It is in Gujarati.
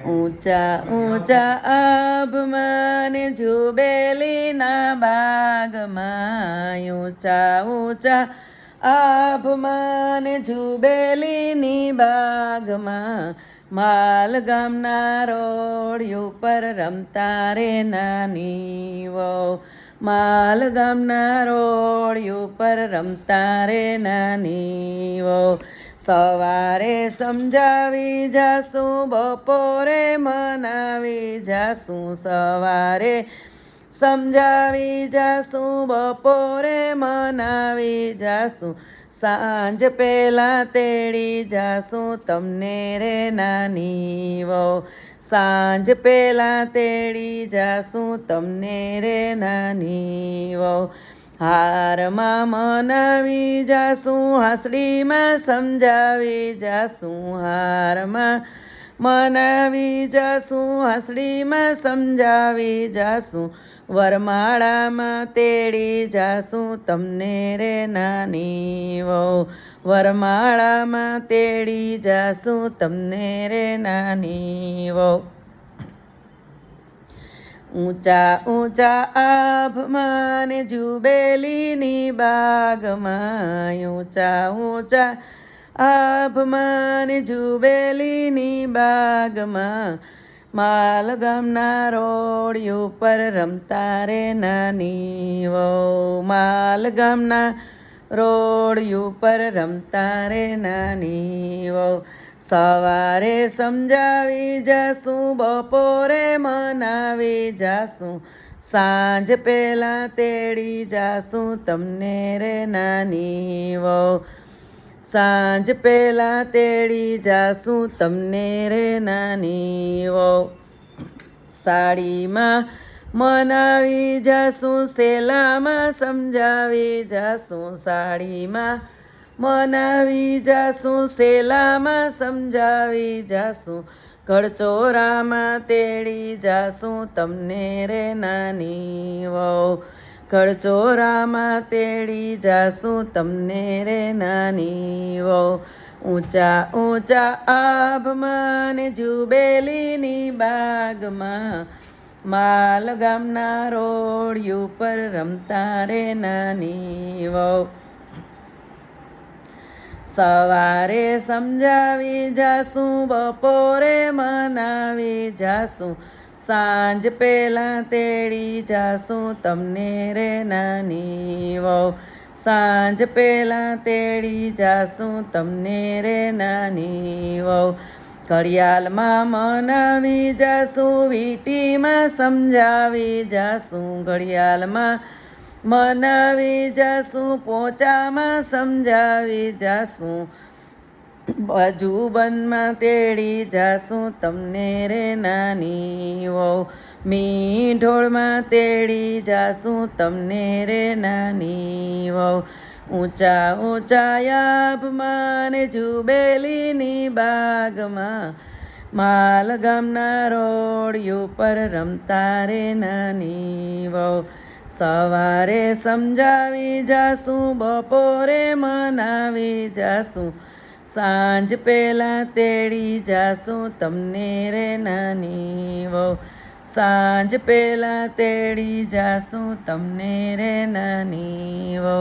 ઊંચા ઊંચા આભમાં જુબેલીના બાગમાં, ઊંચા ઊંચા આભમાં જુબેલીની બાગમાં, માલ ગામના રોડિયું પર રમતા રે નાની વહુ, માલ ગામના રોડિયું પર રમતા રે નાની વહુ. સવારે સમજાવી જાશું, બપોરે મનાવી જાશું, સવારે સમજાવી જાશું, બપોરે મનાવી જાશું, સાંજ પહેલાં તેડી જાશું તમને રે નાની વહુ, સાંજ પહેલાં તેડી જાશું તમને રે નાની વહુ. હારમાં મનાવી જાશું, હાસડીમાં સમજાવી જાશું, હારમાં મનાવી જાશું, હાસડીમાં સમજાવી જાશું, વરમાળામાં તેડી જાશું તમને રે નાની વહુ, વરમાળામાં તેડી જાશું તમને રે નાની વહુ. ઊંચા ઊંચા આભમાં જુબેલીની બાગમાં, ઊંચા ઊંચા આભમાં જુબેલીની બાગમાં, માલ ગામના રોડિયું પર રમતા રે નાની વહુ, માલ ગામના રોડિયું પર રમતા રે નાની વહુ. સવારે સમજાવી જાશું, બપોરે મનાવી જાશું, સાંજ પહેલાં તેડી જાશું તમને રે નાની વહુ, સાંજ પહેલાં તેડી જાશું તમને રે નાની વહુ. સાડીમાં મનાવી જાશું, સેલામાં સમજાવી જાશું, સાડીમાં મનાવી જાશું, સેલામાં સમજાવી જાશું, ઘરચોરામાં તેડી જાશું તમને રે નાની વહુ, ઘરચોરામાં તેડી જાશું તમને રે નાની વહુ. ઊંચા ઊંચા આભમાં જુબેલીની બાગમાં, માલ ગામના રોડિયું પર રમતા રે નાની વહુ. સવારે સમજાવી જાશું, બપોરે મનાવી જાશું, સાંજ પહેલાં તેડી જાશું તમને રે નાની વહુ, સાંજ પહેલાં તેડી જાશું તમને રે નાની વહુ. ઘડિયાળમાં મનાવી જાશું, વીંટીમાં સમજાવી જાશું, ઘડિયાળમાં મનાવી જાશું, પોચામાં સમજાવી જાશું, બાજુબંધમાં તેડી જાશું તમને રે નાની વહુ, મીંઢોળમાં તેડી જાશું તમને રે નાની વહુ. ઊંચા ઊંચા આભમાં જુબેલીની બાગમાં, માલ ગામના રોડિયું પર રમતા રે નાની વહુ. સવારે સમજાવી જાશું, બપોરે મનાવી જાશું, સાંજ પહેલાં તેડી જાશું તમને રે નાની વહુ, સાંજ પહેલાં તેડી જાશું તમને રે નાની વહુ.